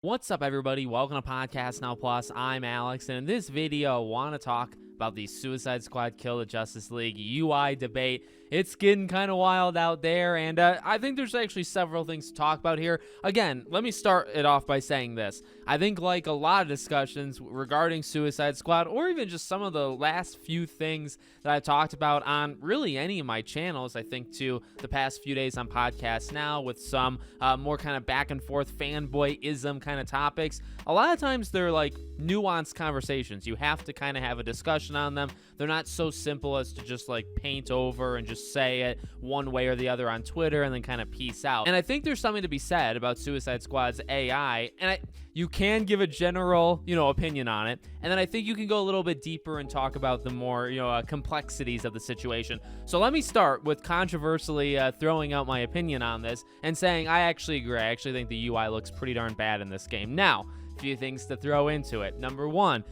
What's up, everybody? Welcome to Podcast Now Plus. I'm Alex, and in this video, I want to talk about the Suicide Squad Kill the Justice League UI debate. It's getting kind of wild out there, and I think there's actually several things to talk about here. Again, let me start it off by saying this. I think like a lot of discussions regarding Suicide Squad, or even just some of the last few things that I've talked about on really any of my channels, I think to the past few days on Podcast Now with some more kind of back and forth fanboyism kind of topics. A lot of times they're like nuanced conversations. You have to kind of have a discussion on them. They're not so simple as to just like paint over and just say it one way or the other on Twitter and then kind of peace out. And I think there's something to be said about Suicide Squad's AI, and you can give a general, opinion on it, and then I think you can go a little bit deeper and talk about the more, complexities of the situation. So let me start with controversially throwing out my opinion on this and saying I actually agree. I actually think the UI looks pretty darn bad in this game. Now, few things to throw into it. Number one,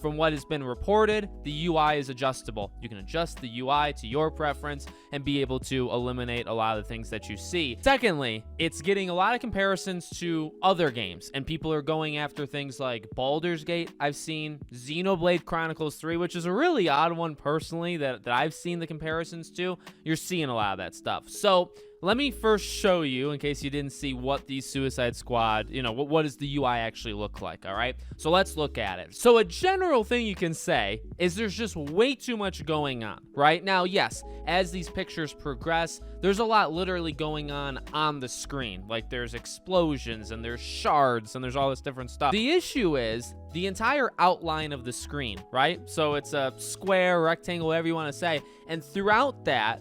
from what has been reported, the UI is adjustable. You can adjust the UI to your preference and be able to eliminate a lot of the things that you see. Secondly, it's getting a lot of comparisons to other games, and people are going after things like Baldur's Gate. I've seen Xenoblade Chronicles 3, which is a really odd one personally that I've seen the comparisons to. You're seeing a lot of that stuff. So let me first show you, in case you didn't see, what the Suicide Squad, what does the UI actually look like, all right? So let's look at it. So a general thing you can say is there's just way too much going on, right? Now, yes, as these pictures progress, there's a lot literally going on the screen. Like there's explosions and there's shards and there's all this different stuff. The issue is the entire outline of the screen, right? So it's a square, rectangle, whatever you want to say. And throughout that,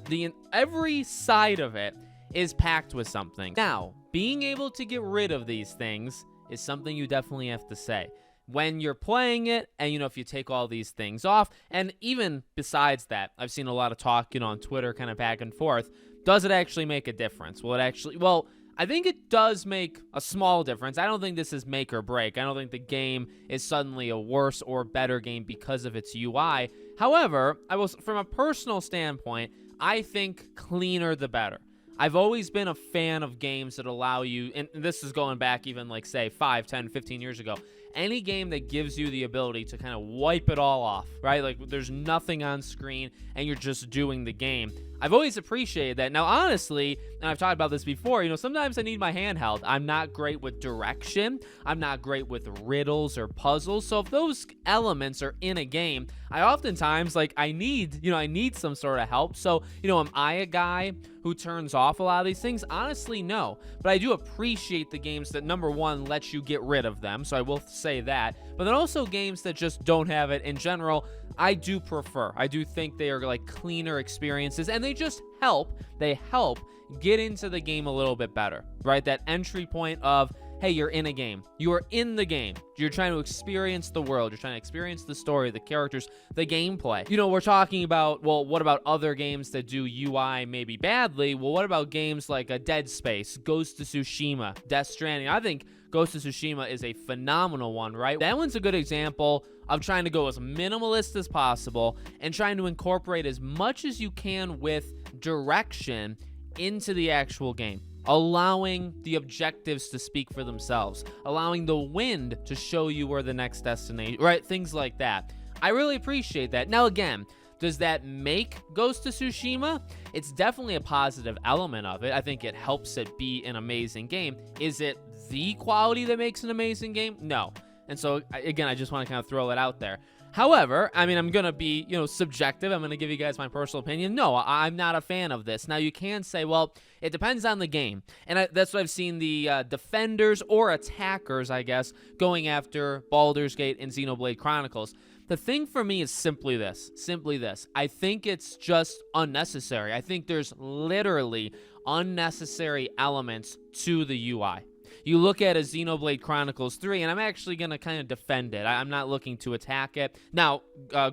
every side of it is packed with something. Now, being able to get rid of these things is something you definitely have to say. When you're playing it, and if you take all these things off, and even besides that, I've seen a lot of talk, on Twitter kind of back and forth. Does it actually make a difference? Well, I think it does make a small difference. I don't think this is make or break. I don't think the game is suddenly a worse or better game because of its UI. However, from a personal standpoint, I think cleaner the better. I've always been a fan of games that allow you, and this is going back even like say 5, 10, 15 years ago, any game that gives you the ability to kind of wipe it all off, right? Like there's nothing on screen and you're just doing the game. I've always appreciated that. Now, honestly, and I've talked about this before, sometimes I need my handheld. I'm not great with direction. I'm not great with riddles or puzzles. So if those elements are in a game, I oftentimes I need some sort of help. So, am I a guy who turns off a lot of these things? Honestly, no. But I do appreciate the games that, number one, let you get rid of them. So I will say that. But then also games that just don't have it in general, I do prefer. I do think they are like cleaner experiences, and they just help. They help get into the game a little bit better, right? That entry point of, hey, you're in a game. You are in the game. You're trying to experience the world. You're trying to experience the story, the characters, the gameplay. We're talking about, well, what about other games that do UI maybe badly? Well, what about games like a Dead Space, Ghost of Tsushima, Death Stranding? I think Ghost of Tsushima is a phenomenal one, right? That one's a good example of trying to go as minimalist as possible and trying to incorporate as much as you can with direction into the actual game, allowing the objectives to speak for themselves, allowing the wind to show you where the next destination, right? Things like that. I really appreciate that. Now, again, does that make Ghost of Tsushima? It's definitely a positive element of it. I think it helps it be an amazing game. Is it the quality that makes an amazing game? No. And so, again, I just want to kind of throw it out there. However, I'm going to be, subjective. I'm going to give you guys my personal opinion. No, I'm not a fan of this. Now, you can say, well, it depends on the game. And that's what I've seen the defenders or attackers, I guess, going after Baldur's Gate and Xenoblade Chronicles. The thing for me is simply this. I think it's just unnecessary. I think there's literally unnecessary elements to the UI. You look at a Xenoblade Chronicles 3, and I'm actually going to kind of defend it. I'm not looking to attack it. Now,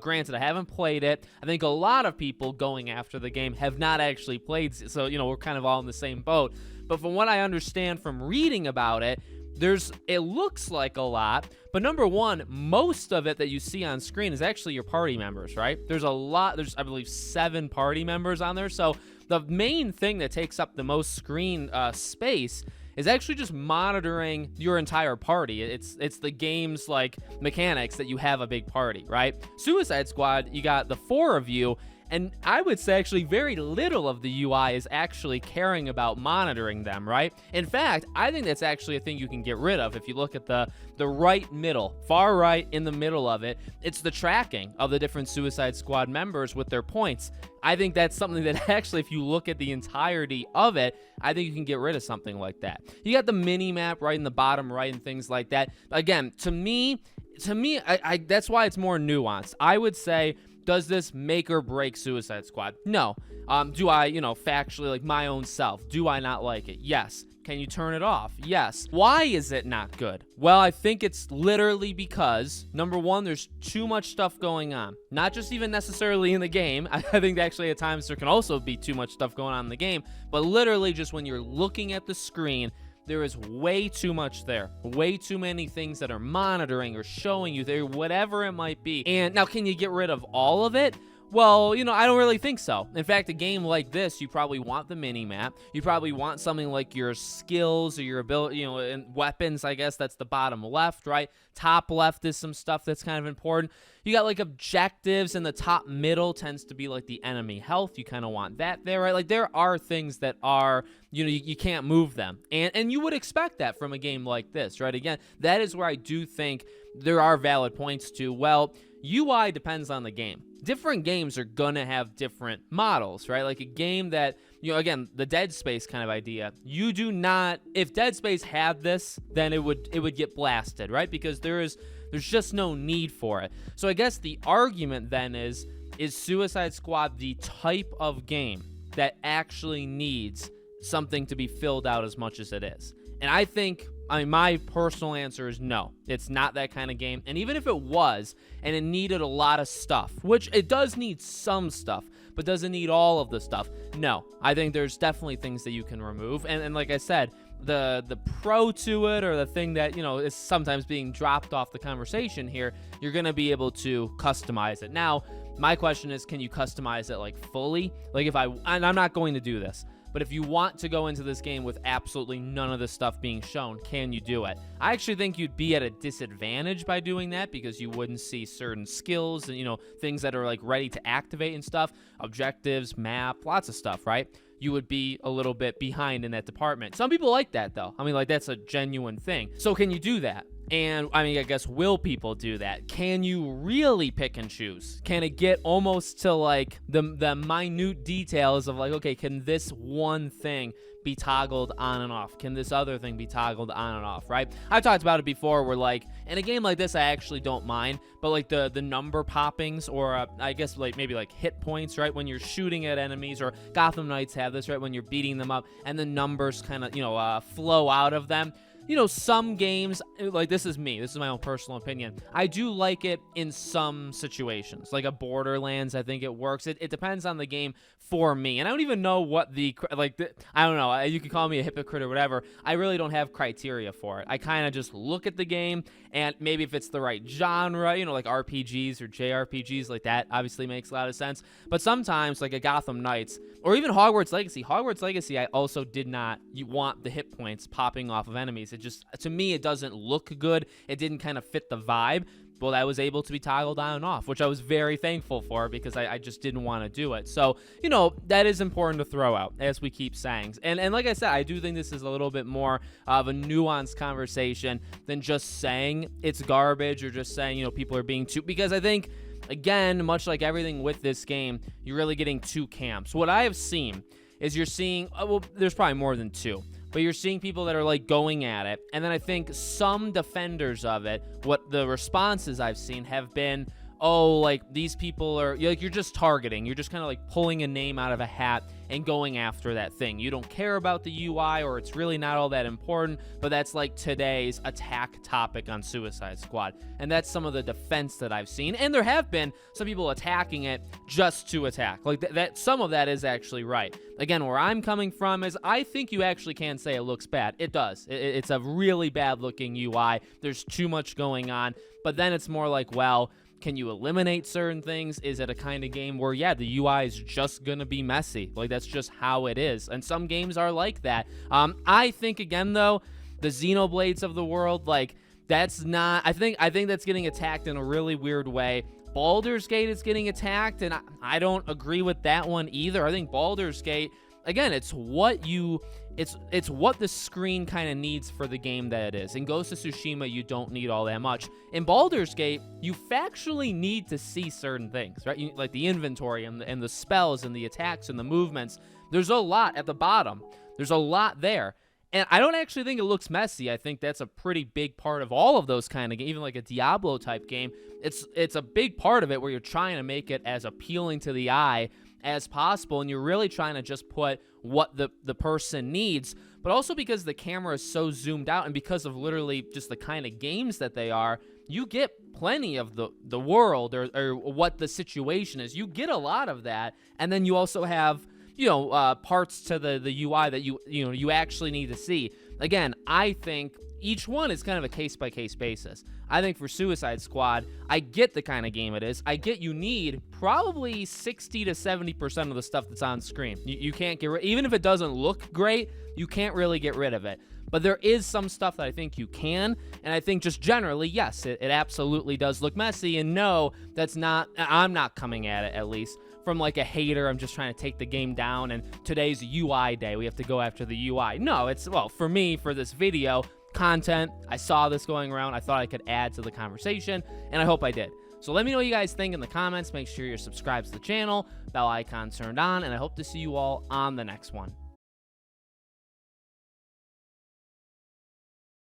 granted, I haven't played it. I think a lot of people going after the game have not actually played, so, we're kind of all in the same boat. But from what I understand from reading about it, it looks like a lot, but number one, most of it that you see on screen is actually your party members, right? There's, I believe, 7 party members on there, so the main thing that takes up the most screen space is actually just monitoring your entire party. It's the game's like mechanics that you have a big party, right? Suicide Squad, you got the 4 of you, and I would say actually very little of the UI is actually caring about monitoring them, right? In fact, I think that's actually a thing you can get rid of. If you look at the right middle, far right in the middle of it, it's the tracking of the different Suicide Squad members with their points. I think that's something that actually, if you look at the entirety of it, I think you can get rid of something like that. You got the mini map right in the bottom right and things like that. Again, to me, that's why it's more nuanced. I would say, does this make or break Suicide Squad? No. Do I, factually, like my own self, do I not like it? Yes. Can you turn it off? Yes. Why is it not good? Well, I think it's literally because, number one, there's too much stuff going on. Not just even necessarily in the game. I think actually at times there can also be too much stuff going on in the game. But literally just when you're looking at the screen, there is way too much there. Way too many things that are monitoring or showing you there, whatever it might be. And now, can you get rid of all of it? Well, I don't really think so. In fact, a game like this, you probably want the mini-map. You probably want something like your skills or your ability, and weapons, I guess that's the bottom left, right? Top left is some stuff that's kind of important. You got like objectives, and the top middle tends to be like the enemy health. You kind of want that there, right? Like there are things that are, you can't move them. And you would expect that from a game like this, right? Again, that is where I do think there are valid points to, well, UI depends on the game. Different games are gonna have different models, right? Like a game that, again, the Dead Space kind of idea. You do not, if Dead Space had this, then it would get blasted, right? Because there's just no need for it. So I guess the argument then is Suicide Squad the type of game that actually needs something to be filled out as much as it is? And I think, my personal answer is no. It's not that kind of game. And even if it was, and it needed a lot of stuff, which it does need some stuff, but doesn't need all of the stuff, no. I think there's definitely things that you can remove. And like I said, the pro to it, or the thing that, is sometimes being dropped off the conversation here, you're going to be able to customize it. Now, my question is, can you customize it like fully? Like and I'm not going to do this, but if you want to go into this game with absolutely none of the stuff being shown, can you do it? I actually think you'd be at a disadvantage by doing that, because you wouldn't see certain skills and, things that are like ready to activate and stuff, objectives, map, lots of stuff, right? You would be a little bit behind in that department. Some people like that though. Like that's a genuine thing. So can you do that? And I guess, will people do that? Can you really pick and choose? Can it get almost to like the minute details of like, okay, can this one thing be toggled on and off? Can this other thing be toggled on and off, right? I've talked about it before where like, in a game like this, I actually don't mind, but like the number poppings, or I guess like maybe like hit points, right? When you're shooting at enemies, or Gotham Knights have this, right? When you're beating them up and the numbers kind of, flow out of them. Some games, like this is my own personal opinion, I do like it in some situations. Like a Borderlands, I think it works. It depends on the game for me. And I don't even know what I don't know. You can call me a hypocrite or whatever. I really don't have criteria for it. I kind of just look at the game, and maybe if it's the right genre, like RPGs or JRPGs, like that obviously makes a lot of sense. But sometimes, like a Gotham Knights, or even Hogwarts Legacy, I also did not want the hit points popping off of enemies. It just, to me, it doesn't look good. It didn't kind of fit the vibe. Well, that was able to be toggled on and off, which I was very thankful for, because I just didn't want to do it. So, that is important to throw out, as we keep saying. And like I said, I do think this is a little bit more of a nuanced conversation than just saying it's garbage, or just saying, people are being too, because I think, again, much like everything with this game, you're really getting two camps. What I have seen is you're seeing, there's probably more than two, but you're seeing people that are like going at it. And then I think some defenders of it, what the responses I've seen have been, oh, like these people are, like, you're just targeting. You're just kind of like pulling a name out of a hat and going after that thing. You don't care about the UI, or it's really not all that important, but that's like today's attack topic on Suicide Squad. And that's some of the defense that I've seen. And there have been some people attacking it just to attack. Like that some of that is actually right. Again, where I'm coming from is I think you actually can say it looks bad. It does. It's a really bad looking UI. There's too much going on. But then it's more like, well, Can you eliminate certain things? Is it a kind of game where, yeah, the UI is just going to be messy? Like, that's just how it is. And some games are like that. I think, again, though, the Xenoblades of the world, like, that's not, I think that's getting attacked in a really weird way. Baldur's Gate is getting attacked, and I don't agree with that one either. I think Baldur's Gate, again, it's what the screen kind of needs for the game that it is. In Ghost of Tsushima, you don't need all that much. In Baldur's Gate, you factually need to see certain things, right? Like the inventory and the spells and the attacks and the movements. There's a lot at the bottom. There's a lot there. And I don't actually think it looks messy. I think that's a pretty big part of all of those kind of games, even like a Diablo type game. It's a big part of it where you're trying to make it as appealing to the eye as possible, and you're really trying to just put what the person needs, but also because the camera is so zoomed out and because of literally just the kind of games that they are, you get plenty of the world or what the situation is. You get a lot of that, and then you also have parts to the UI that you actually need to see. Again, I think each one is kind of a case-by-case basis. I think for Suicide Squad, I get the kind of game it is. I get you need probably 60 to 70% of the stuff that's on screen. You can't get rid, even if it doesn't look great, you can't really get rid of it. But there is some stuff that I think you can, and I think just generally, yes, it absolutely does look messy, and no, I'm not coming at it, at least, from like a hater. I'm just trying to take the game down, and today's UI day, we have to go after the UI. No, for me, for this video, content, I saw this going around, I thought I could add to the conversation, and I hope I did. So let me know what you guys think in the comments. Make sure you're subscribed to the channel, bell icon turned on, and I hope to see you all on the next one.